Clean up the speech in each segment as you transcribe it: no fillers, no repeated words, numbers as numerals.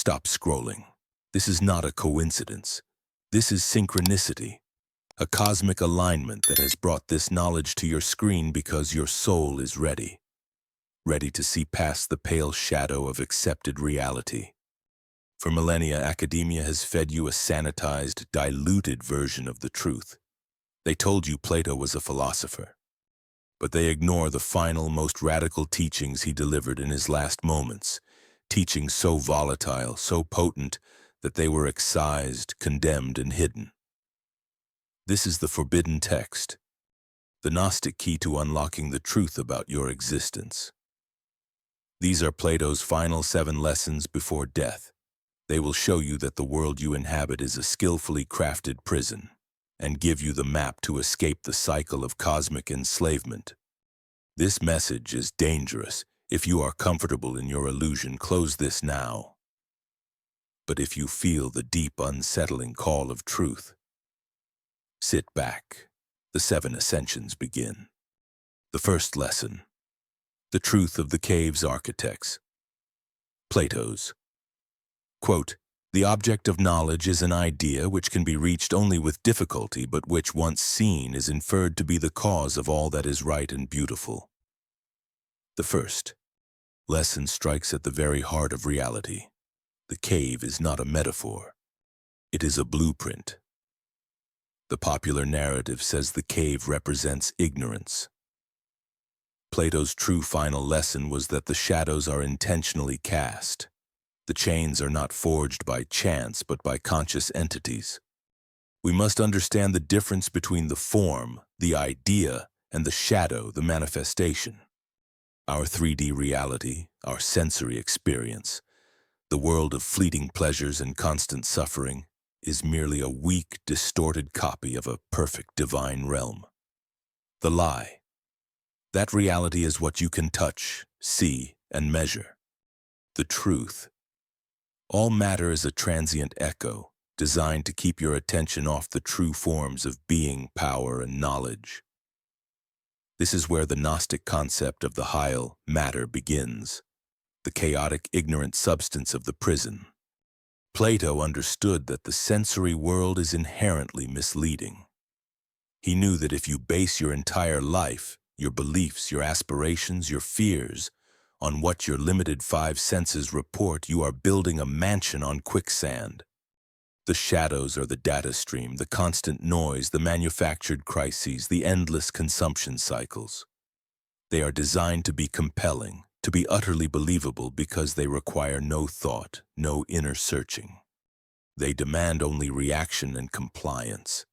stop scrolling. This is not a coincidence. This is synchronicity, a cosmic alignment that has brought this knowledge to your screen because your soul is ready to see past the pale shadow of accepted reality. For millennia, academia has fed you a sanitized, diluted version of the truth. They told you Plato was a philosopher, but they ignore the final, most radical teachings he delivered in his last moments, teachings so volatile, so potent, that they were excised, condemned, and hidden. This is the forbidden text, the Gnostic key to unlocking the truth about your existence. These are Plato's final 7 lessons before death. They will show you that the world you inhabit is a skillfully crafted prison, and give you the map to escape the cycle of cosmic enslavement. This message is dangerous. If you are comfortable in your illusion, close this now. But if you feel the deep, unsettling call of truth, sit back. The 7 Ascensions begin. The first lesson: the truth of the cave's architects. Plato's. Quote, "The object of knowledge is an idea which can be reached only with difficulty, but which, once seen, is inferred to be the cause of all that is right and beautiful." The first lesson strikes at the very heart of reality. The cave is not a metaphor. It is a blueprint. The popular narrative says the cave represents ignorance. Plato's true final lesson was that the shadows are intentionally cast. The chains are not forged by chance, but by conscious entities. We must understand the difference between the form, the idea, and the shadow, the manifestation. Our 3D reality, our sensory experience, the world of fleeting pleasures and constant suffering, is merely a weak, distorted copy of a perfect divine realm. The lie. That reality is what you can touch, see, and measure. The truth. All matter is a transient echo, designed to keep your attention off the true forms of being, power, and knowledge. This is where the Gnostic concept of the Hylē, matter, begins, the chaotic, ignorant substance of the prison. Plato understood that the sensory world is inherently misleading. He knew that if you base your entire life, your beliefs, your aspirations, your fears, on what your limited 5 senses report, you are building a mansion on quicksand. The shadows are the data stream, the constant noise, the manufactured crises, the endless consumption cycles. They are designed to be compelling, to be utterly believable because they require no thought, no inner searching. They demand only reaction and compliance.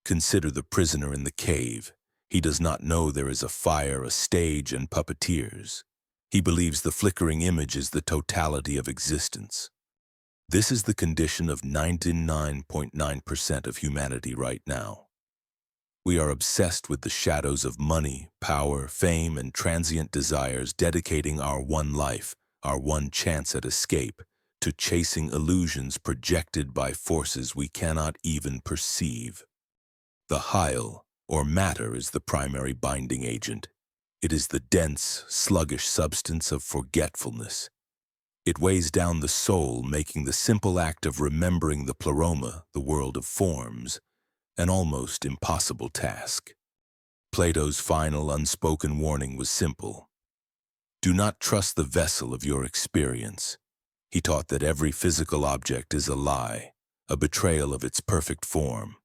Consider the prisoner in the cave. He does not know there is a fire, a stage, and puppeteers. He believes the flickering image is the totality of existence. This is the condition of 99.9% of humanity right now. We are obsessed with the shadows of money, power, fame, and transient desires, dedicating our one life, our one chance at escape, to chasing illusions projected by forces we cannot even perceive. The Hylē, or matter, is the primary binding agent. It is the dense, sluggish substance of forgetfulness. It weighs down the soul, making the simple act of remembering the Pleroma, the world of forms, an almost impossible task. Plato's final unspoken warning was simple. Do not trust the vessel of your experience. He taught that every physical object is a lie, a betrayal of its perfect form.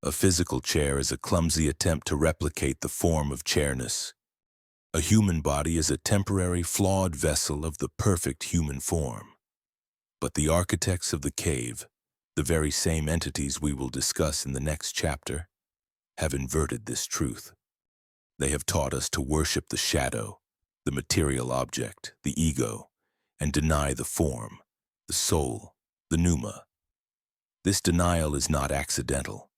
A physical chair is a clumsy attempt to replicate the form of chairness. A human body is a temporary, flawed vessel of the perfect human form. But the architects of the cave, the very same entities we will discuss in the next chapter, have inverted this truth. They have taught us to worship the shadow, the material object, the ego, and deny the form, the soul, the Pneuma. This denial is not accidental.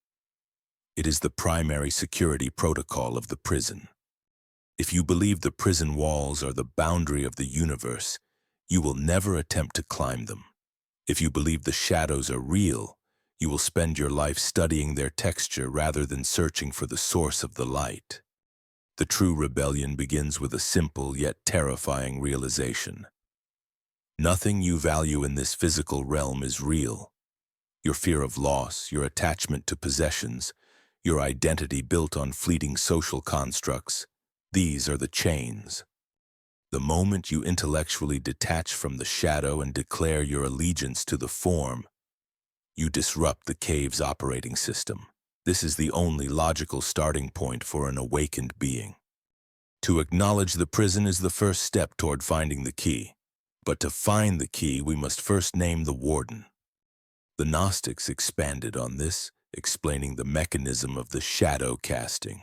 It is the primary security protocol of the prison. If you believe the prison walls are the boundary of the universe, you will never attempt to climb them. If you believe the shadows are real, you will spend your life studying their texture rather than searching for the source of the light. The true rebellion begins with a simple yet terrifying realization. Nothing you value in this physical realm is real. Your fear of loss, your attachment to possessions, your identity built on fleeting social constructs, these are the chains. The moment you intellectually detach from the shadow and declare your allegiance to the form, you disrupt the cave's operating system. This is the only logical starting point for an awakened being. To acknowledge the prison is the first step toward finding the key. But to find the key, we must first name the warden. The Gnostics expanded on this, explaining the mechanism of the shadow casting.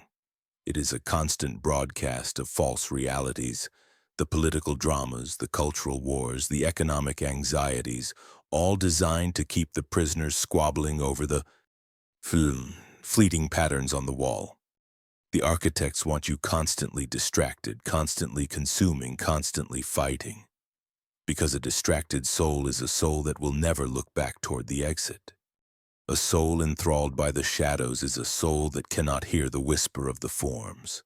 It is a constant broadcast of false realities, the political dramas, the cultural wars, the economic anxieties, all designed to keep the prisoners squabbling over the fleeting patterns on the wall. The architects want you constantly distracted, constantly consuming, constantly fighting. Because a distracted soul is a soul that will never look back toward the exit. A soul enthralled by the shadows is a soul that cannot hear the whisper of the forms.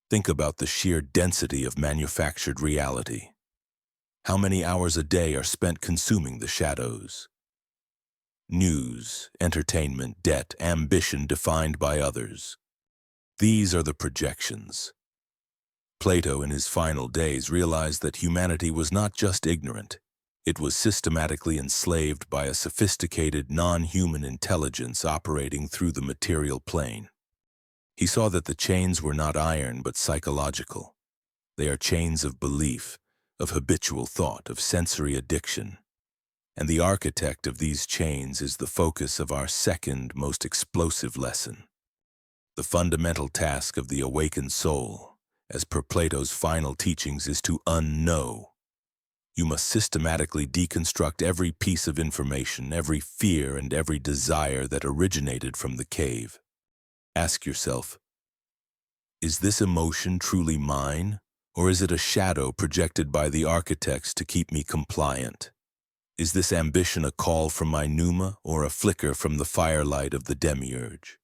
Think about the sheer density of manufactured reality. How many hours a day are spent consuming the shadows? News, entertainment, debt, ambition defined by others. These are the projections. Plato, in his final days, realized that humanity was not just ignorant. It was systematically enslaved by a sophisticated, non-human intelligence operating through the material plane. He saw that the chains were not iron but psychological. They are chains of belief, of habitual thought, of sensory addiction. And the architect of these chains is the focus of our second, most explosive lesson. The fundamental task of the awakened soul, as per Plato's final teachings, is to unknow. You must systematically deconstruct every piece of information, every fear and every desire that originated from the cave. Ask yourself, is this emotion truly mine, or is it a shadow projected by the architects to keep me compliant? Is this ambition a call from my Pneuma, or a flicker from the firelight of the Demiurge?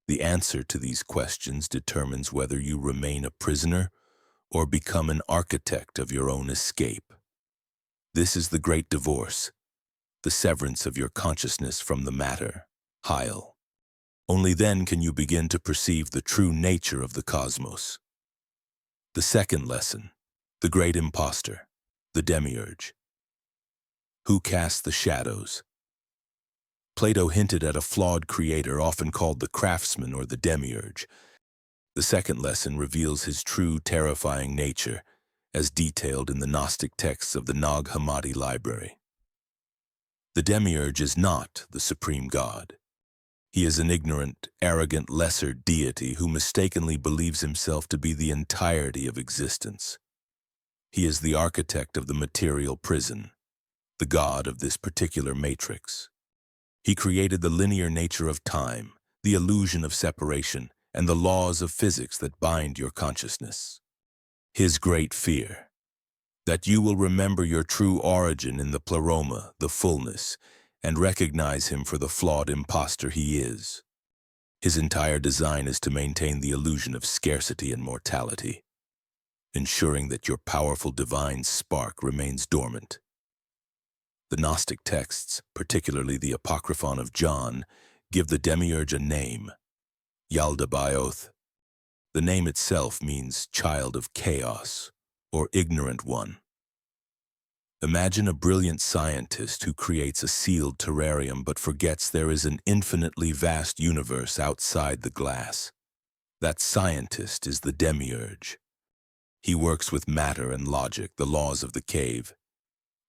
The answer to these questions determines whether you remain a prisoner or become an architect of your own escape. This is the great divorce, the severance of your consciousness from the matter, Hylē. Only then can you begin to perceive the true nature of the cosmos. The second lesson, the great imposter, the Demiurge. Who casts the shadows? Plato hinted at a flawed creator, often called the craftsman or the Demiurge. The second lesson reveals his true, terrifying nature, as detailed in the Gnostic texts of the Nag Hammadi Library. The Demiurge is not the supreme god. He is an ignorant, arrogant, lesser deity who mistakenly believes himself to be the entirety of existence. He is the architect of the material prison, the god of this particular matrix. He created the linear nature of time, the illusion of separation, and the laws of physics that bind your consciousness. His great fear, that you will remember your true origin in the Pleroma, the fullness, and recognize him for the flawed imposter he is. His entire design is to maintain the illusion of scarcity and mortality, ensuring that your powerful divine spark remains dormant. The Gnostic texts, particularly the Apocryphon of John, give the Demiurge a name, Yaldabaoth. The name itself means child of chaos, or ignorant one. Imagine a brilliant scientist who creates a sealed terrarium but forgets there is an infinitely vast universe outside the glass. That scientist is the Demiurge. He works with matter and logic, the laws of the cave,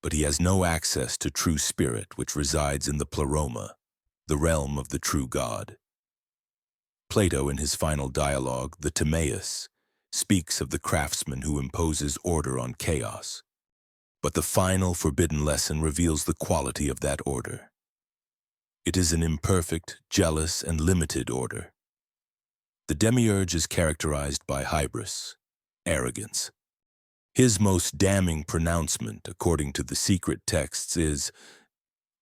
but he has no access to true spirit, which resides in the Pleroma, the realm of the true God. Plato, in his final dialogue, the Timaeus, speaks of the craftsman who imposes order on chaos. But the final forbidden lesson reveals the quality of that order. It is an imperfect, jealous, and limited order. The Demiurge is characterized by hybris, arrogance. His most damning pronouncement, according to the secret texts, is,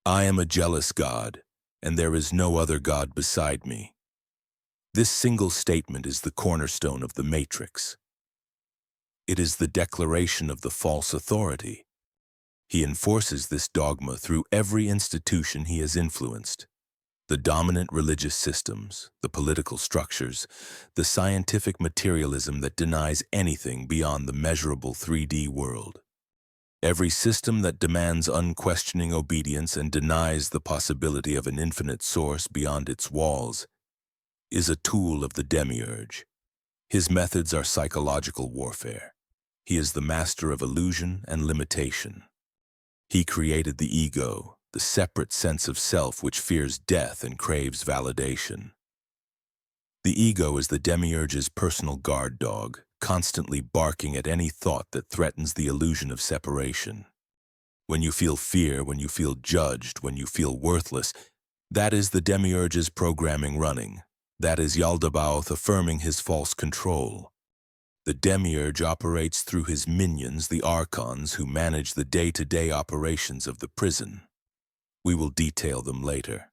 "I am a jealous God, and there is no other God beside me." This single statement is the cornerstone of the matrix. It is the declaration of the false authority, He enforces this dogma through every institution he has influenced. The dominant religious systems, the political structures, the scientific materialism that denies anything beyond the measurable 3D world. Every system that demands unquestioning obedience and denies the possibility of an infinite source beyond its walls is a tool of the Demiurge. His methods are psychological warfare. He is the master of illusion and limitation. He created the ego, the separate sense of self which fears death and craves validation. The ego is the Demiurge's personal guard dog, constantly barking at any thought that threatens the illusion of separation. When you feel fear, when you feel judged, when you feel worthless, that is the Demiurge's programming running. That is Yaldabaoth affirming his false control. The Demiurge operates through his minions, the Archons, who manage the day-to-day operations of the prison. We will detail them later,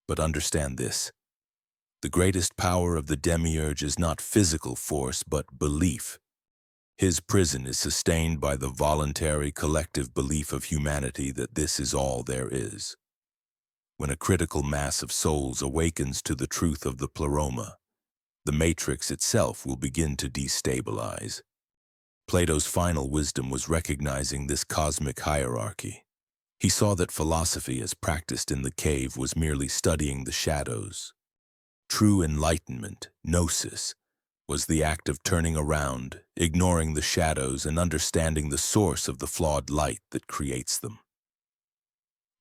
but understand this. The greatest power of the Demiurge is not physical force, but belief. His prison is sustained by the voluntary, collective belief of humanity that this is all there is. When a critical mass of souls awakens to the truth of the Pleroma, the matrix itself will begin to destabilize. Plato's final wisdom was recognizing this cosmic hierarchy. He saw that philosophy as practiced in the cave was merely studying the shadows. True enlightenment, Gnosis, was the act of turning around, ignoring the shadows, and understanding the source of the flawed light that creates them.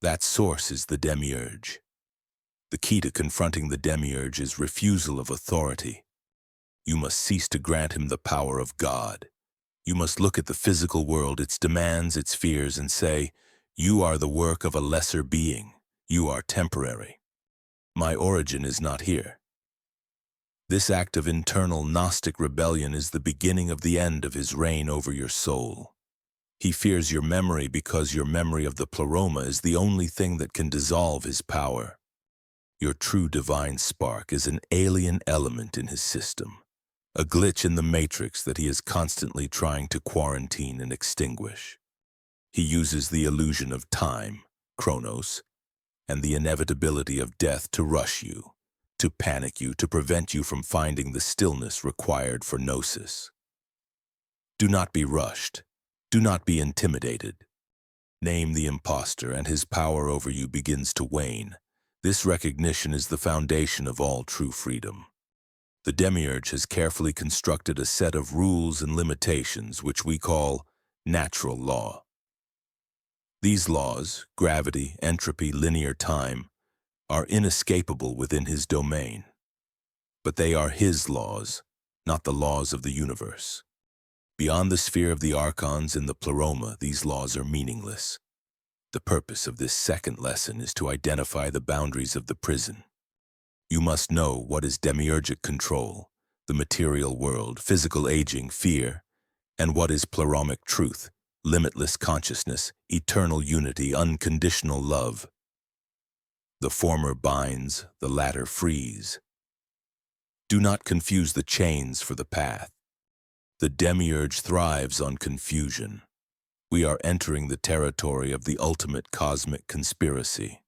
That source is the Demiurge. The key to confronting the Demiurge is refusal of authority. You must cease to grant him the power of God. You must look at the physical world, its demands, its fears, and say, "You are the work of a lesser being. You are temporary. My origin is not here." This act of internal Gnostic rebellion is the beginning of the end of his reign over your soul. He fears your memory because your memory of the Pleroma is the only thing that can dissolve his power. Your true divine spark is an alien element in his system, a glitch in the matrix that he is constantly trying to quarantine and extinguish. He uses the illusion of time, Chronos, and the inevitability of death to rush you, to panic you, to prevent you from finding the stillness required for Gnosis. Do not be rushed. Do not be intimidated. Name the imposter, and his power over you begins to wane. This recognition is the foundation of all true freedom. The Demiurge has carefully constructed a set of rules and limitations which we call natural law. These laws, gravity, entropy, linear time, are inescapable within his domain. But they are his laws, not the laws of the universe. Beyond the sphere of the Archons in the Pleroma, these laws are meaningless. The purpose of this second lesson is to identify the boundaries of the prison. You must know what is demiurgic control, the material world, physical aging, fear, and what is pleromic truth, limitless consciousness, eternal unity, unconditional love. The former binds, the latter frees. Do not confuse the chains for the path. The Demiurge thrives on confusion. We are entering the territory of the ultimate cosmic conspiracy.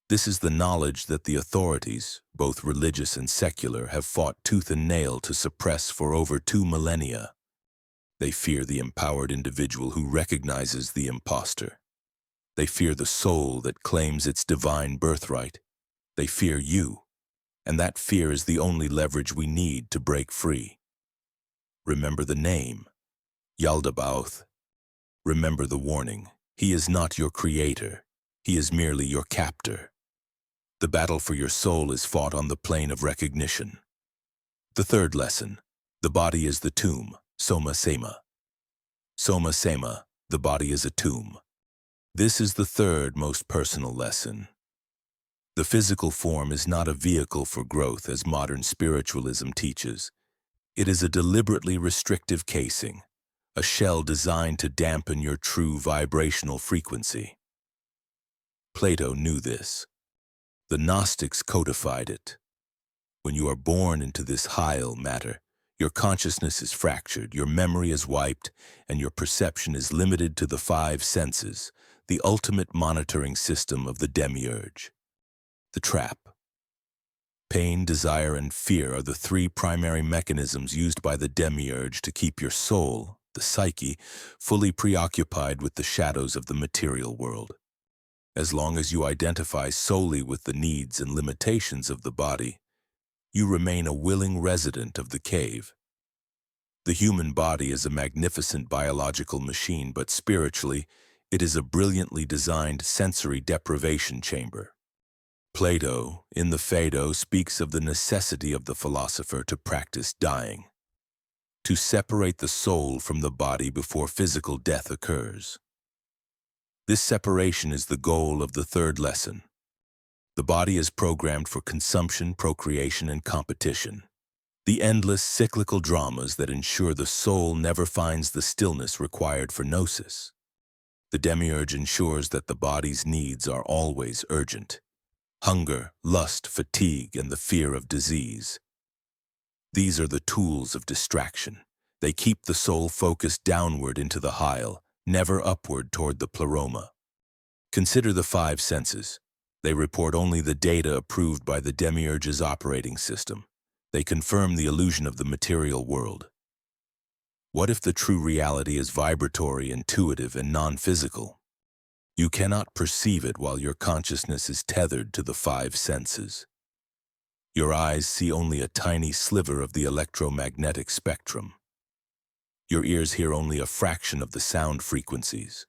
This is the knowledge that the authorities, both religious and secular, have fought tooth and nail to suppress for over 2 millennia. They fear the empowered individual who recognizes the imposter. They fear the soul that claims its divine birthright. They fear you, and that fear is the only leverage we need to break free. Remember the name, Yaldabaoth. Remember the warning. He is not your creator. He is merely your captor. The battle for your soul is fought on the plane of recognition. The third lesson, the body is the tomb, Soma Sema. Soma Sema, the body is a tomb. This is the third most personal lesson. The physical form is not a vehicle for growth as modern spiritualism teaches. It is a deliberately restrictive casing, a shell designed to dampen your true vibrational frequency. Plato knew this. The Gnostics codified it. When you are born into this Hylē matter, your consciousness is fractured, your memory is wiped, and your perception is limited to the 5 senses, the ultimate monitoring system of the Demiurge. The trap. Pain, desire, and fear are the three primary mechanisms used by the Demiurge to keep your soul, the psyche, fully preoccupied with the shadows of the material world. As long as you identify solely with the needs and limitations of the body, you remain a willing resident of the cave. The human body is a magnificent biological machine, but spiritually, it is a brilliantly designed sensory deprivation chamber. Plato, in the Phaedo, speaks of the necessity of the philosopher to practice dying, to separate the soul from the body before physical death occurs. This separation is the goal of the third lesson. The body is programmed for consumption, procreation, and competition. The endless cyclical dramas that ensure the soul never finds the stillness required for Gnosis. The Demiurge ensures that the body's needs are always urgent. Hunger, lust, fatigue, and the fear of disease. These are the tools of distraction. They keep the soul focused downward into the Hylē, never upward toward the Pleroma. Consider the five senses. They report only the data approved by the Demiurge's operating system. They confirm the illusion of the material world. What if the true reality is vibratory, intuitive, and non-physical? You cannot perceive it while your consciousness is tethered to the five senses. Your eyes see only a tiny sliver of the electromagnetic spectrum. Your ears hear only a fraction of the sound frequencies.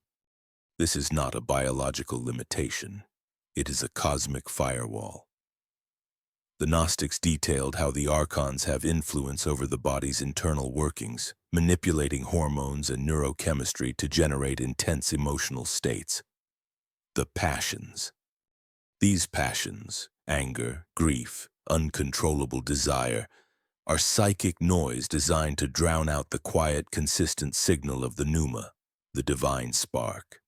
This is not a biological limitation. It is a cosmic firewall. The Gnostics detailed how the Archons have influence over the body's internal workings, manipulating hormones and neurochemistry to generate intense emotional states. The passions. These passions, anger, grief, uncontrollable desire, are psychic noise designed to drown out the quiet, consistent signal of the Pneuma, the divine spark.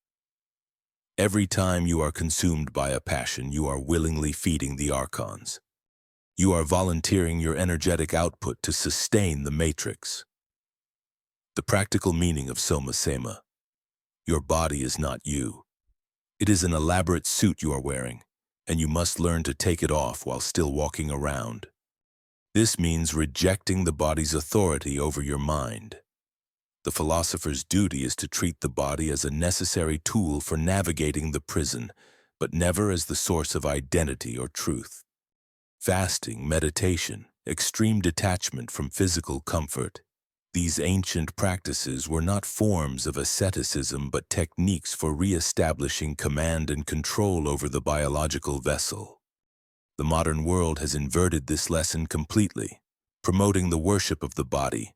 Every time you are consumed by a passion, you are willingly feeding the Archons. You are volunteering your energetic output to sustain the matrix. The practical meaning of Soma. Your body is not you. It is an elaborate suit you are wearing, and you must learn to take it off while still walking around. This means rejecting the body's authority over your mind. The philosopher's duty is to treat the body as a necessary tool for navigating the prison, but never as the source of identity or truth. Fasting, meditation, extreme detachment from physical comfort. These ancient practices were not forms of asceticism but techniques for re-establishing command and control over the biological vessel. The modern world has inverted this lesson completely, promoting the worship of the body,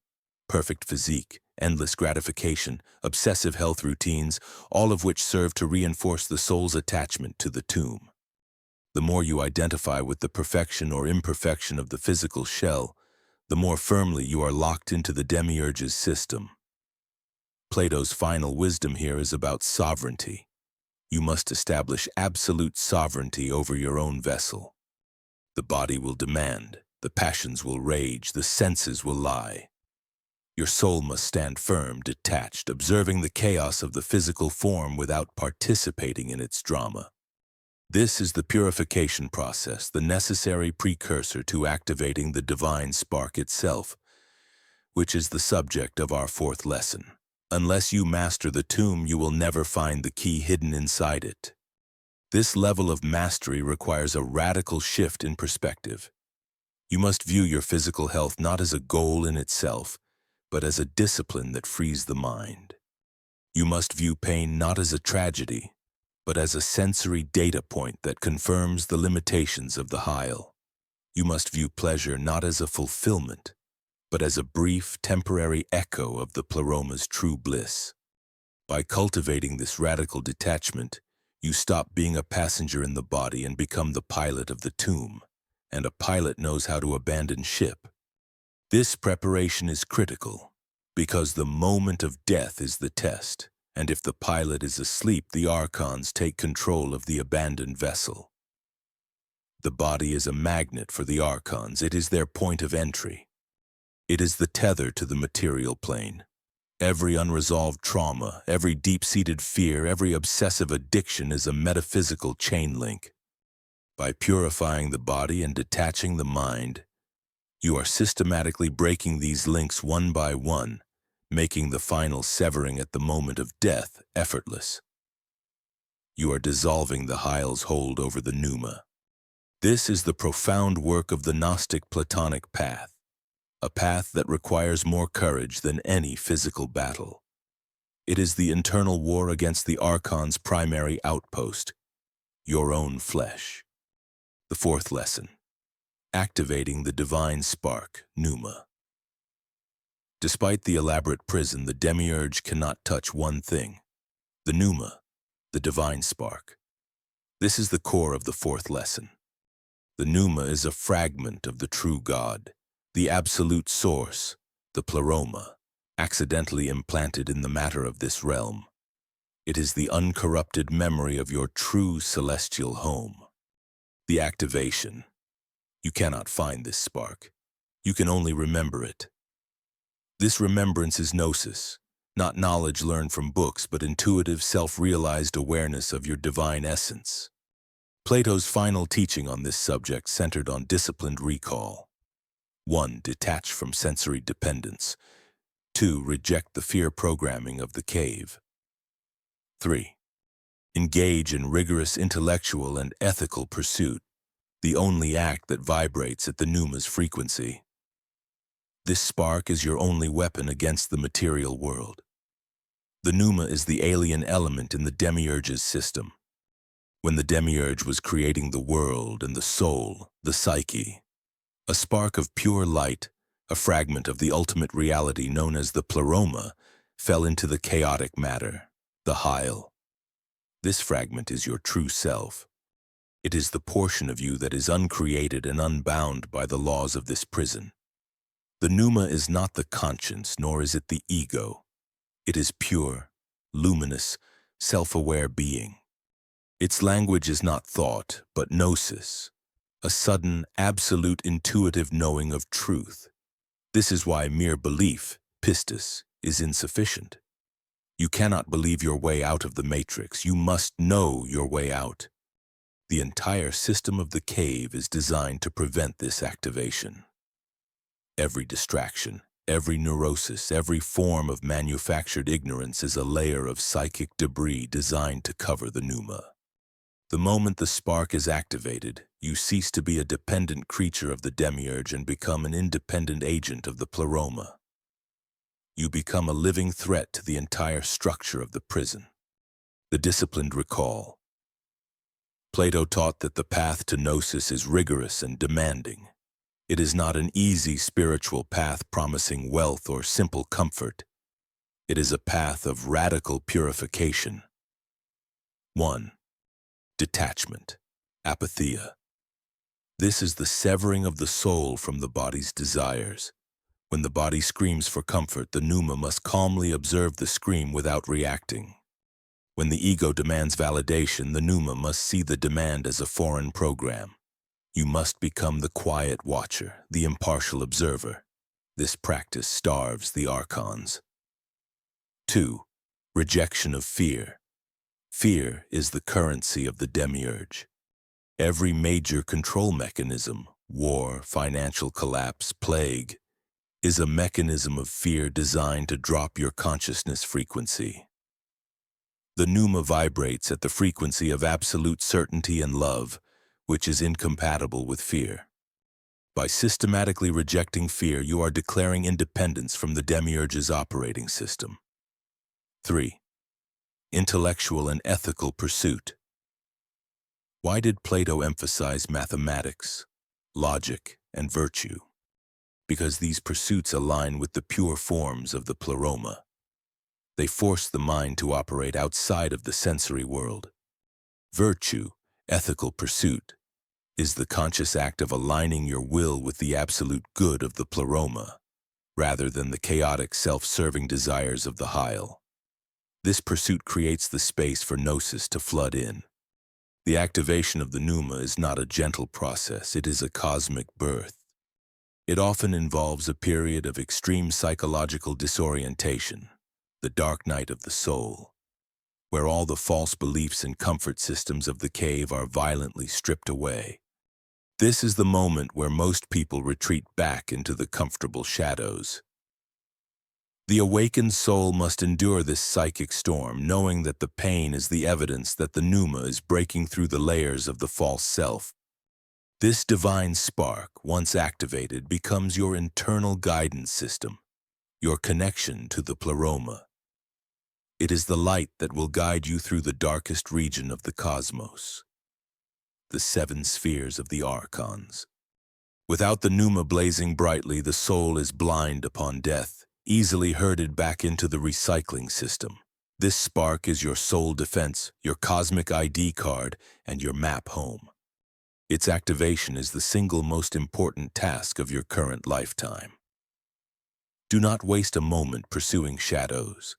perfect physique, endless gratification, obsessive health routines, all of which serve to reinforce the soul's attachment to the tomb. The more you identify with the perfection or imperfection of the physical shell, the more firmly you are locked into the Demiurge's system. Plato's final wisdom here is about sovereignty. You must establish absolute sovereignty over your own vessel. The body will demand, the passions will rage, the senses will lie. Your soul must stand firm, detached, observing the chaos of the physical form without participating in its drama. This is the purification process, the necessary precursor to activating the divine spark itself, which is the subject of our fourth lesson. Unless you master the tomb, you will never find the key hidden inside it. This level of mastery requires a radical shift in perspective. You must view your physical health not as a goal in itself, but as a discipline that frees the mind. You must view pain not as a tragedy, but as a sensory data point that confirms the limitations of the Hylē. You must view pleasure not as a fulfillment, but as a brief, temporary echo of the Pleroma's true bliss. By cultivating this radical detachment, you stop being a passenger in the body and become the pilot of the tomb, and a pilot knows how to abandon ship. This preparation is critical, because the moment of death is the test. And if the pilot is asleep, the Archons take control of the abandoned vessel. The body is a magnet for the Archons. It is their point of entry. It is the tether to the material plane. Every unresolved trauma, every deep-seated fear, every obsessive addiction is a metaphysical chain link. By purifying the body and detaching the mind, you are systematically breaking these links one by one, making the final severing at the moment of death effortless. You are dissolving the Hyle's hold over the Pneuma. This is the profound work of the Gnostic Platonic path, a path that requires more courage than any physical battle. It is the internal war against the Archons' primary outpost, your own flesh. The fourth lesson, activating the divine spark, Pneuma. Despite the elaborate prison, the Demiurge cannot touch one thing, the Pneuma, the divine spark. This is the core of the fourth lesson. The Pneuma is a fragment of the true God, the absolute source, the Pleroma, accidentally implanted in the matter of this realm. It is the uncorrupted memory of your true celestial home. The activation. You cannot find this spark. You can only remember it. This remembrance is Gnosis, not knowledge learned from books, but intuitive, self-realized awareness of your divine essence. Plato's final teaching on this subject centered on disciplined recall. 1. Detach from sensory dependence. 2. Reject the fear programming of the cave. 3. Engage in rigorous intellectual and ethical pursuit, the only act that vibrates at the Pneuma's frequency. This spark is your only weapon against the material world. The Pneuma is the alien element in the Demiurge's system. When the Demiurge was creating the world and the soul, the psyche, a spark of pure light, a fragment of the ultimate reality known as the Pleroma, fell into the chaotic matter, the Hylē. This fragment is your true self. It is the portion of you that is uncreated and unbound by the laws of this prison. The Pneuma is not the conscience, nor is it the ego. It is pure, luminous, self-aware being. Its language is not thought, but gnosis, a sudden, absolute intuitive knowing of truth. This is why mere belief, pistis, is insufficient. You cannot believe your way out of the matrix. You must know your way out. The entire system of the cave is designed to prevent this activation. Every distraction, every neurosis, every form of manufactured ignorance is a layer of psychic debris designed to cover the Pneuma. The moment the spark is activated, you cease to be a dependent creature of the Demiurge and become an independent agent of the Pleroma. You become a living threat to the entire structure of the prison. The disciplined recall. Plato taught that the path to Gnosis is rigorous and demanding. It is not an easy spiritual path promising wealth or simple comfort. It is a path of radical purification. 1. Detachment, apatheia. This is the severing of the soul from the body's desires. When the body screams for comfort, the Pneuma must calmly observe the scream without reacting. When the ego demands validation, the Pneuma must see the demand as a foreign program. You must become the quiet watcher, the impartial observer. This practice starves the Archons. 2. Rejection of fear. Fear is the currency of the Demiurge. Every major control mechanism, war, financial collapse, plague, is a mechanism of fear designed to drop your consciousness frequency. The Pneuma vibrates at the frequency of absolute certainty and love, which is incompatible with fear. By systematically rejecting fear, you are declaring independence from the Demiurge's operating system. 3. Intellectual and ethical pursuit. Why did Plato emphasize mathematics, logic, and virtue? Because these pursuits align with the pure forms of the Pleroma. They force the mind to operate outside of the sensory world. Virtue, ethical pursuit, is the conscious act of aligning your will with the absolute good of the Pleroma, rather than the chaotic self-serving desires of the Hylē. This pursuit creates the space for Gnosis to flood in. The activation of the Pneuma is not a gentle process, it is a cosmic birth. It often involves a period of extreme psychological disorientation, the dark night of the soul, where all the false beliefs and comfort systems of the cave are violently stripped away. This is the moment where most people retreat back into the comfortable shadows. The awakened soul must endure this psychic storm, knowing that the pain is the evidence that the Pneuma is breaking through the layers of the false self. This divine spark, once activated, becomes your internal guidance system, your connection to the Pleroma. It is the light that will guide you through the darkest region of the cosmos, the seven spheres of the Archons. Without the Pneuma blazing brightly, the soul is blind upon death, easily herded back into the recycling system. This spark is your soul defense, your cosmic ID card, and your map home. Its activation is the single most important task of your current lifetime. Do not waste a moment pursuing shadows.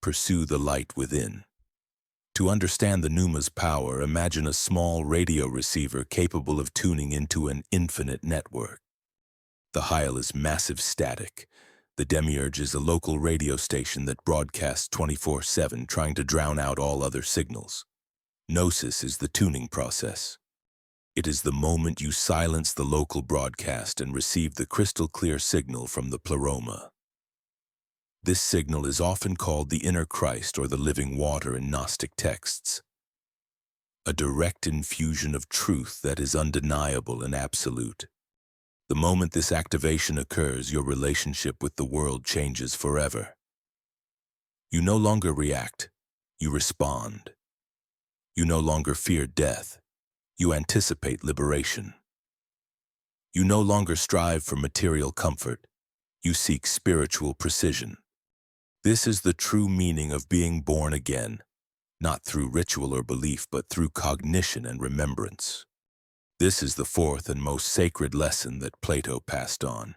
Pursue the light within. To understand the Pneuma's power, imagine a small radio receiver capable of tuning into an infinite network. The Hylē is massive static. The Demiurge is a local radio station that broadcasts 24/7, trying to drown out all other signals. Gnosis is the tuning process. It is the moment you silence the local broadcast and receive the crystal-clear signal from the Pleroma. This signal is often called the inner Christ or the living water in Gnostic texts. A direct infusion of truth that is undeniable and absolute. The moment this activation occurs, your relationship with the world changes forever. You no longer react, you respond. You no longer fear death, you anticipate liberation. You no longer strive for material comfort, you seek spiritual precision. This is the true meaning of being born again, not through ritual or belief, but through cognition and remembrance. This is the fourth and most sacred lesson that Plato passed on,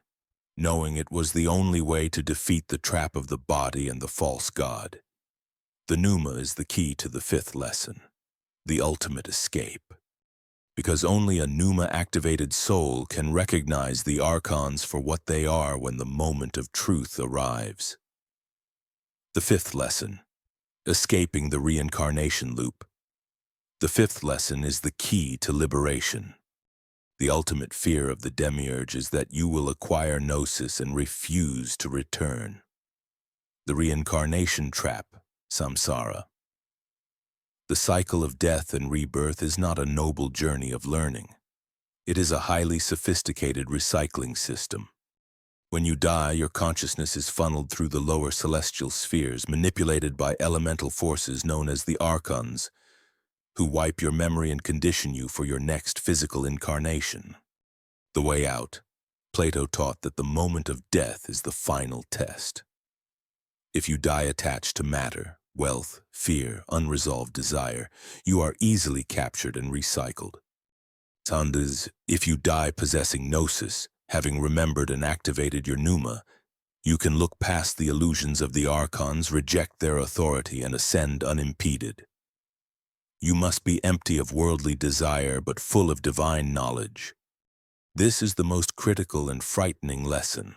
knowing it was the only way to defeat the trap of the body and the false god. The Pneuma is the key to the fifth lesson, the ultimate escape. Because only a Pneuma-activated soul can recognize the Archons for what they are when the moment of truth arrives. The fifth lesson, escaping the reincarnation loop. The fifth lesson is the key to liberation. The ultimate fear of the Demiurge is that you will acquire Gnosis and refuse to return. The reincarnation trap, Samsara. The cycle of death and rebirth is not a noble journey of learning. It is a highly sophisticated recycling system. When you die, your consciousness is funneled through the lower celestial spheres, manipulated by elemental forces known as the Archons, who wipe your memory and condition you for your next physical incarnation. The way out. Plato taught that the moment of death is the final test. If you die attached to matter, wealth, fear, unresolved desire, you are easily captured and recycled. Sanders, if you die possessing Gnosis, having remembered and activated your Pneuma, you can look past the illusions of the Archons, reject their authority, and ascend unimpeded. You must be empty of worldly desire, but full of divine knowledge. This is the most critical and frightening lesson.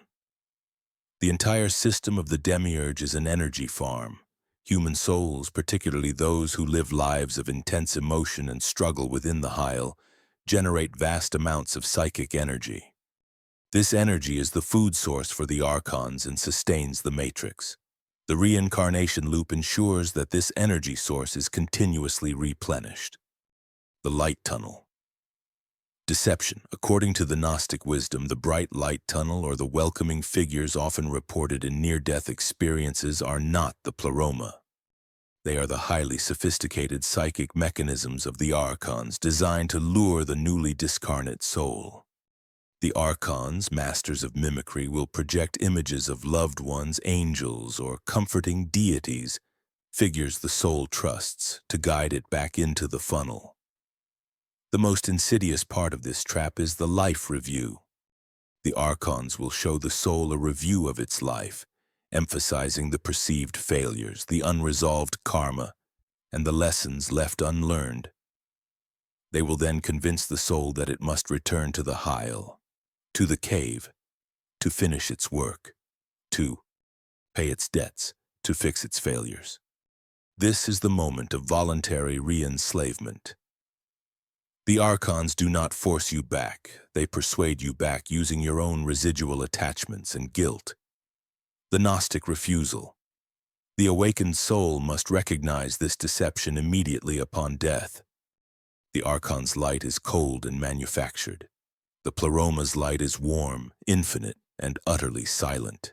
The entire system of the Demiurge is an energy farm. Human souls, particularly those who live lives of intense emotion and struggle within the Hylē, generate vast amounts of psychic energy. This energy is the food source for the Archons and sustains the matrix. The reincarnation loop ensures that this energy source is continuously replenished. The light tunnel. Deception. According to the Gnostic wisdom, the bright light tunnel or the welcoming figures often reported in near-death experiences are not the Pleroma. They are the highly sophisticated psychic mechanisms of the Archons designed to lure the newly discarnate soul. The Archons, masters of mimicry, will project images of loved ones, angels, or comforting deities, figures the soul trusts, to guide it back into the funnel. The most insidious part of this trap is the life review. The Archons will show the soul a review of its life, emphasizing the perceived failures, the unresolved karma, and the lessons left unlearned. They will then convince the soul that it must return to the Hylē, to the cave, to finish its work, to pay its debts, to fix its failures. This is the moment of voluntary re-enslavement. The Archons do not force you back, they persuade you back using your own residual attachments and guilt. The Gnostic refusal. The awakened soul must recognize this deception immediately upon death. The Archon's light is cold and manufactured. The Pleroma's light is warm, infinite, and utterly silent.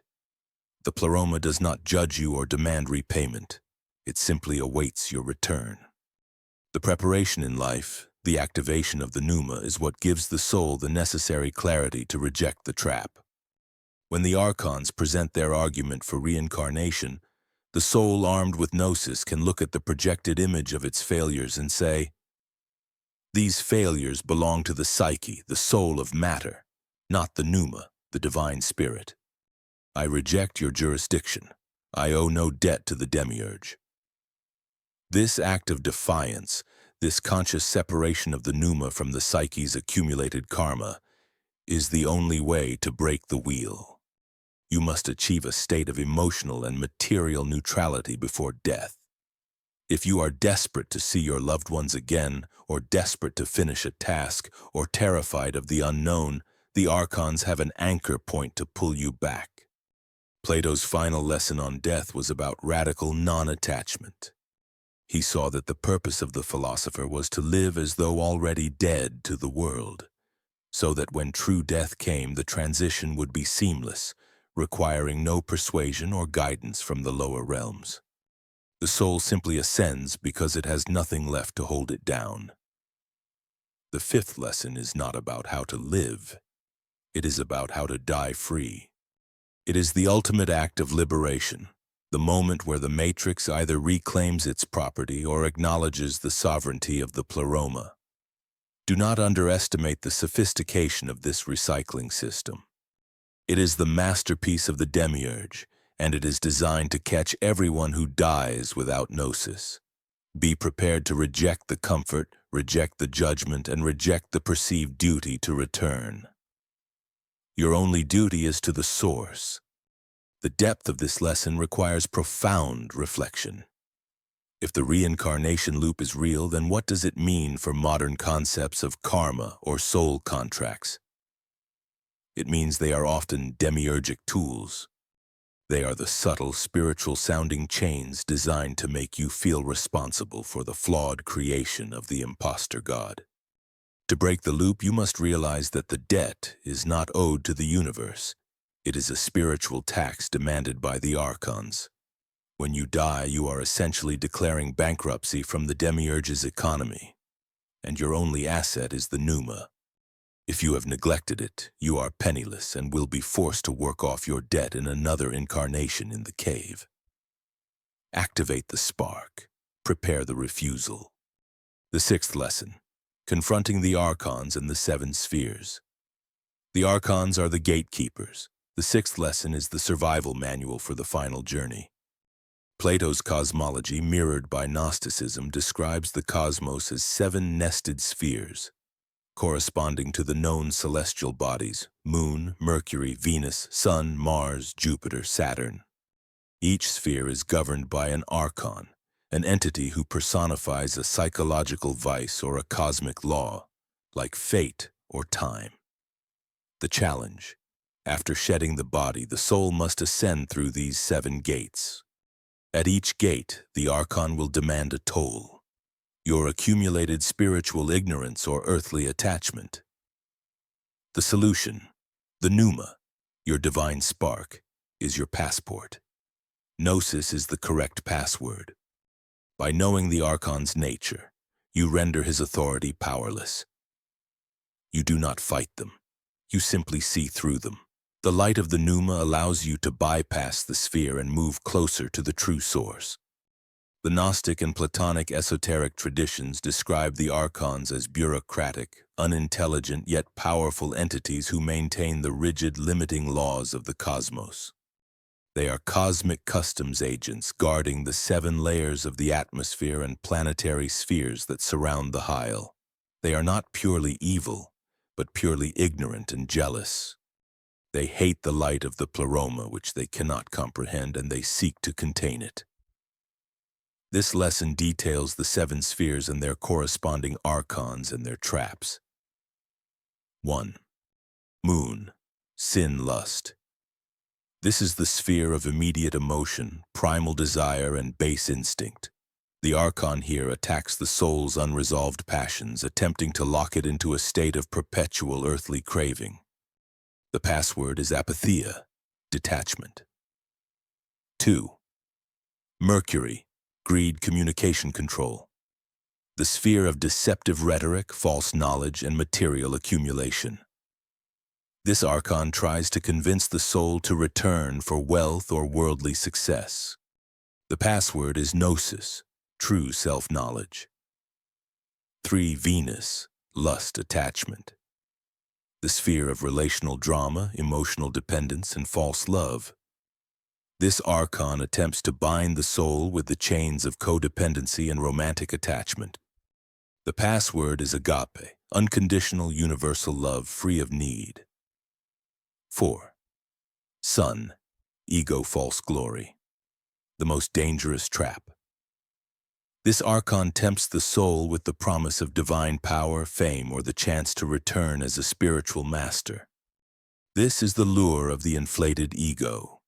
The Pleroma does not judge you or demand repayment. It simply awaits your return. The preparation in life, the activation of the Pneuma, is what gives the soul the necessary clarity to reject the trap. When the Archons present their argument for reincarnation, the soul armed with Gnosis can look at the projected image of its failures and say, "These failures belong to the psyche, the soul of matter, not the Pneuma, the divine spirit. I reject your jurisdiction. I owe no debt to the Demiurge." This act of defiance, this conscious separation of the Pneuma from the psyche's accumulated karma, is the only way to break the wheel. You must achieve a state of emotional and material neutrality before death. If you are desperate to see your loved ones again, or desperate to finish a task, or terrified of the unknown, the Archons have an anchor point to pull you back. Plato's final lesson on death was about radical non-attachment. He saw that the purpose of the philosopher was to live as though already dead to the world, so that when true death came, the transition would be seamless, requiring no persuasion or guidance from the lower realms. The soul simply ascends because it has nothing left to hold it down. The fifth lesson is not about how to live. It is about how to die free. It is the ultimate act of liberation, the moment where the matrix either reclaims its property or acknowledges the sovereignty of the Pleroma. Do not underestimate the sophistication of this recycling system. It is the masterpiece of the Demiurge, and it is designed to catch everyone who dies without Gnosis. Be prepared to reject the comfort, reject the judgment, and reject the perceived duty to return. Your only duty is to the source. The depth of this lesson requires profound reflection. If the reincarnation loop is real, then what does it mean for modern concepts of karma or soul contracts? It means they are often demiurgic tools. They are the subtle, spiritual-sounding chains designed to make you feel responsible for the flawed creation of the imposter god. To break the loop, you must realize that the debt is not owed to the universe. It is a spiritual tax demanded by the Archons. When you die, you are essentially declaring bankruptcy from the Demiurge's economy, and your only asset is the Pneuma. If you have neglected it, you are penniless and will be forced to work off your debt in another incarnation in the cave. Activate the spark. Prepare the refusal. The sixth lesson, confronting the Archons and the seven spheres. The Archons are the gatekeepers. The sixth lesson is the survival manual for the final journey. Plato's cosmology, mirrored by Gnosticism, describes the cosmos as seven nested spheres, corresponding to the known celestial bodies: Moon, Mercury, Venus, Sun, Mars, Jupiter, Saturn. Each sphere is governed by an Archon, an entity who personifies a psychological vice or a cosmic law, like fate or time. The challenge: after shedding the body, the soul must ascend through these seven gates. At each gate, the Archon will demand a toll: your accumulated spiritual ignorance or earthly attachment. The solution: the Pneuma, your divine spark, is your passport. Gnosis is the correct password. By knowing the Archon's nature, you render his authority powerless. You do not fight them. You simply see through them. The light of the Pneuma allows you to bypass the sphere and move closer to the true source. The Gnostic and Platonic esoteric traditions describe the Archons as bureaucratic, unintelligent yet powerful entities who maintain the rigid, limiting laws of the cosmos. They are cosmic customs agents guarding the seven layers of the atmosphere and planetary spheres that surround the Hylē. They are not purely evil, but purely ignorant and jealous. They hate the light of the Pleroma, which they cannot comprehend, and they seek to contain it. This lesson details the 7 spheres and their corresponding archons and their traps. 1. Moon, sin lust. This is the sphere of immediate emotion, primal desire, and base instinct. The archon here attacks the soul's unresolved passions, attempting to lock it into a state of perpetual earthly craving. The password is apatheia, detachment. 2. Mercury, greed, communication control. The sphere of deceptive rhetoric, false knowledge, and material accumulation. This archon tries to convince the soul to return for wealth or worldly success. The password is Gnosis, true self-knowledge. 3. Venus, lust, attachment. The sphere of relational drama, emotional dependence, and false love. This archon attempts to bind the soul with the chains of codependency and romantic attachment. The password is agape, unconditional universal love free of need. 4. Sun, ego, false glory. The most dangerous trap. This archon tempts the soul with the promise of divine power, fame, or the chance to return as a spiritual master. This is the lure of the inflated ego.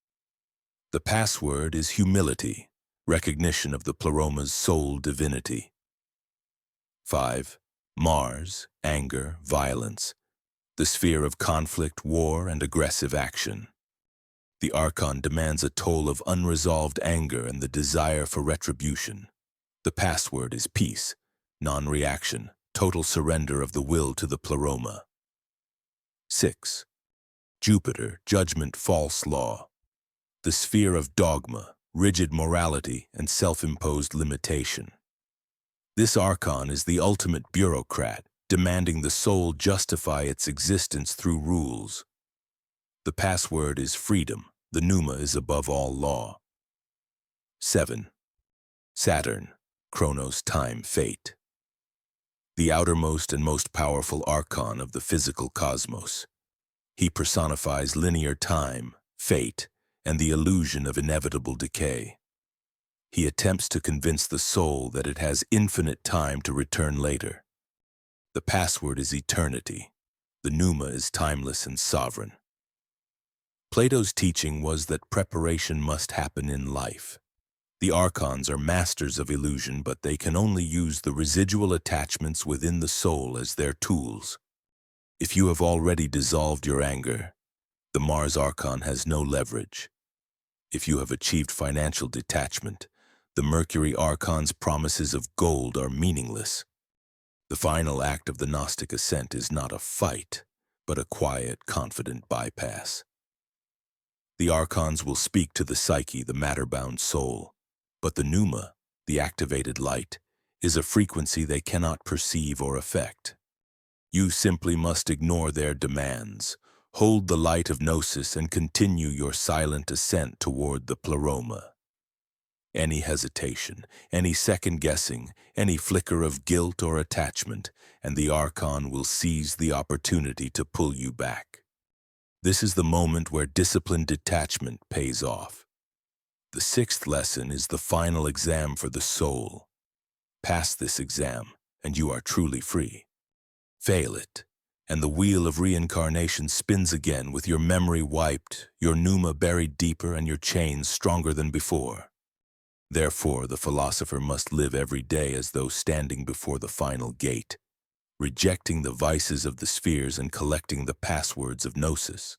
The password is humility, recognition of the Pleroma's soul divinity. 5. Mars, anger, violence. The sphere of conflict, war, and aggressive action. The archon demands a toll of unresolved anger and the desire for retribution. The password is peace, non-reaction, total surrender of the will to the Pleroma. 6. Jupiter, judgment, false law. The sphere of dogma, rigid morality, and self-imposed limitation. This archon is the ultimate bureaucrat, demanding the soul justify its existence through rules. The password is freedom. The Pneuma is above all law. 7. Saturn, Chronos, time, fate. The outermost and most powerful archon of the physical cosmos. He personifies linear time, fate, and the illusion of inevitable decay. He attempts to convince the soul that it has infinite time to return later. The password is eternity. The Pneuma is timeless and sovereign. Plato's teaching was that preparation must happen in life. The archons are masters of illusion, but they can only use the residual attachments within the soul as their tools. If you have already dissolved your anger, the Mars archon has no leverage. If you have achieved financial detachment, the Mercury archon's promises of gold are meaningless. The final act of the Gnostic ascent is not a fight, but a quiet, confident bypass. The archons will speak to the psyche, the matter-bound soul, but the Pneuma, the activated light, is a frequency they cannot perceive or affect. You simply must ignore their demands, hold the light of Gnosis, and continue your silent ascent toward the Pleroma. Any hesitation, any second-guessing, any flicker of guilt or attachment, and the archon will seize the opportunity to pull you back. This is the moment where disciplined detachment pays off. The 6th lesson is the final exam for the soul. Pass this exam, and you are truly free. Fail it, and the wheel of reincarnation spins again with your memory wiped, your Pneuma buried deeper, and your chains stronger than before. Therefore, the philosopher must live every day as though standing before the final gate, rejecting the vices of the spheres and collecting the passwords of Gnosis.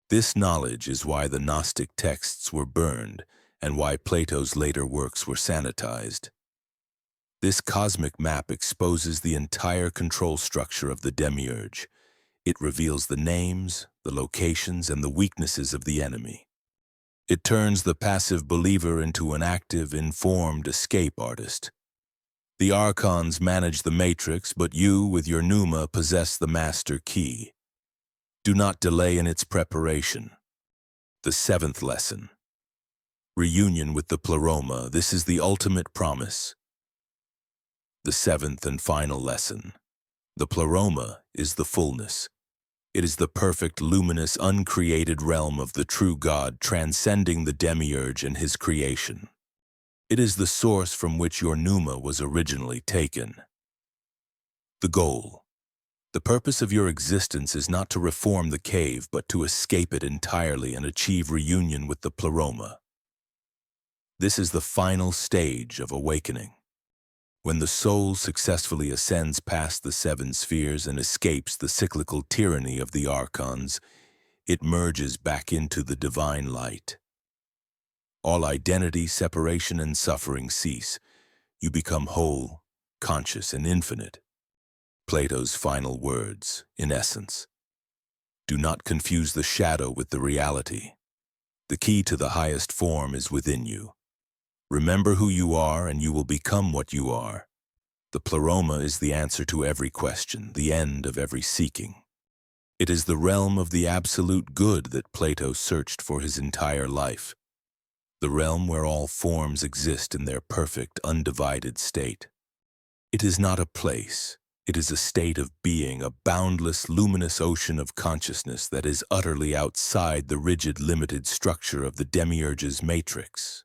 This knowledge is why the Gnostic texts were burned and why Plato's later works were sanitized. This cosmic map exposes the entire control structure of the Demiurge. It reveals the names, the locations, and the weaknesses of the enemy. It turns the passive believer into an active, informed escape artist. The archons manage the matrix, but you, with your Pneuma, possess the master key. Do not delay in its preparation. The 7th lesson. Reunion with the Pleroma. This is the ultimate promise. The 7th and final lesson. The Pleroma is the fullness. It is the perfect, luminous, uncreated realm of the true God, transcending the Demiurge and his creation. It is the source from which your Pneuma was originally taken. The goal. The purpose of your existence is not to reform the cave, but to escape it entirely and achieve reunion with the Pleroma. This is the final stage of awakening. When the soul successfully ascends past the seven spheres and escapes the cyclical tyranny of the Archons, it merges back into the divine light. All identity, separation, and suffering cease. You become whole, conscious, and infinite. Plato's final words, in essence. Do not confuse the shadow with the reality. The key to the highest form is within you. Remember who you are, and you will become what you are. The Pleroma is the answer to every question, the end of every seeking. It is the realm of the absolute good that Plato searched for his entire life. The realm where all forms exist in their perfect, undivided state. It is not a place. It is a state of being, a boundless, luminous ocean of consciousness that is utterly outside the rigid, limited structure of the Demiurge's matrix.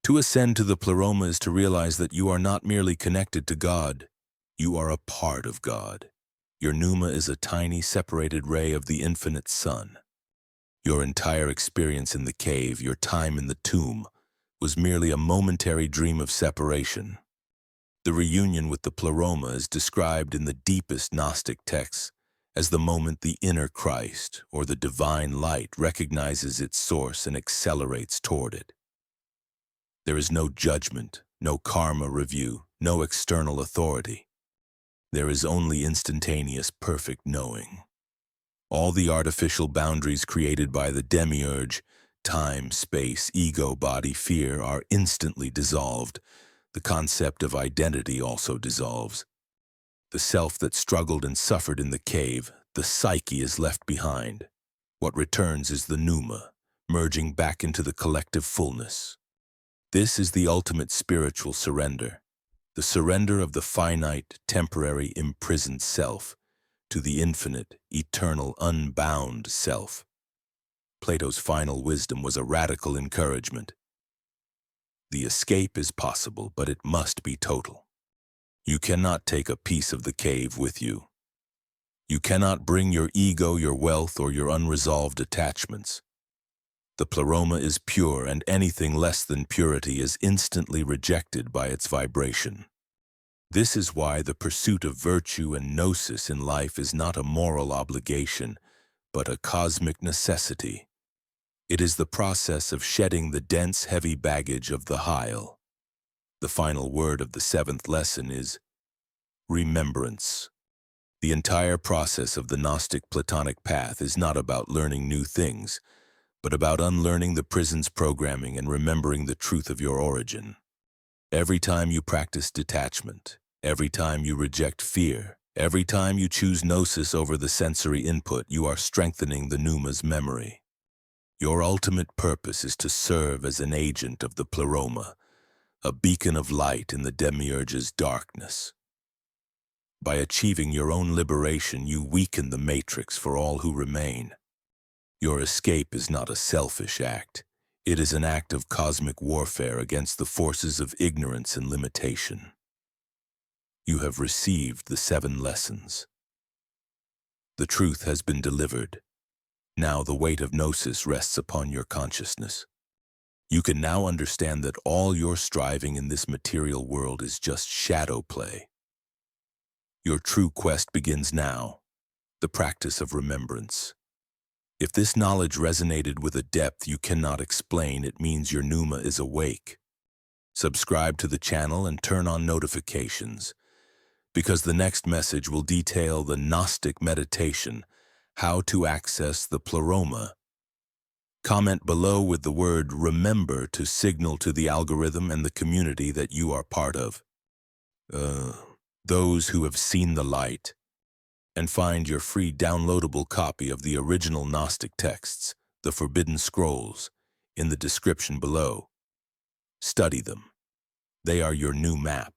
To ascend to the Pleroma is to realize that you are not merely connected to God, you are a part of God. Your Pneuma is a tiny, separated ray of the infinite sun. Your entire experience in the cave, your time in the tomb, was merely a momentary dream of separation. The reunion with the Pleroma is described in the deepest Gnostic texts as the moment the inner Christ, or the divine light, recognizes its source and accelerates toward it. There is no judgment, no karma review, no external authority. There is only instantaneous, perfect knowing. All the artificial boundaries created by the Demiurge, time, space, ego, body, fear, are instantly dissolved. The concept of identity also dissolves. The self that struggled and suffered in the cave, the psyche, is left behind. What returns is the Pneuma, merging back into the collective fullness. This is the ultimate spiritual surrender, the surrender of the finite, temporary, imprisoned self to the infinite, eternal, unbound self. Plato's final wisdom was a radical encouragement. The escape is possible, but it must be total. You cannot take a piece of the cave with you. You cannot bring your ego, your wealth, or your unresolved attachments. The Pleroma is pure, and anything less than purity is instantly rejected by its vibration. This is why the pursuit of virtue and gnosis in life is not a moral obligation, but a cosmic necessity. It is the process of shedding the dense, heavy baggage of the Hylē. The final word of the seventh lesson is remembrance. The entire process of the Gnostic Platonic path is not about learning new things, but about unlearning the prison's programming and remembering the truth of your origin. Every time you practice detachment, every time you reject fear, every time you choose gnosis over the sensory input, you are strengthening the Pneuma's memory. Your ultimate purpose is to serve as an agent of the Pleroma, a beacon of light in the Demiurge's darkness. By achieving your own liberation, you weaken the matrix for all who remain. Your escape is not a selfish act. It is an act of cosmic warfare against the forces of ignorance and limitation. You have received the 7 lessons. The truth has been delivered. Now the weight of gnosis rests upon your consciousness. You can now understand that all your striving in this material world is just shadow play. Your true quest begins now, the practice of remembrance. If this knowledge resonated with a depth you cannot explain, it means your Pneuma is awake. Subscribe to the channel and turn on notifications, because the next message will detail the Gnostic meditation, how to access the Pleroma. Comment below with the word "remember" to signal to the algorithm and the community that you are part of. Those who have seen the light. And find your free downloadable copy of the original Gnostic texts, the Forbidden Scrolls, in the description below. Study them. They are your new map.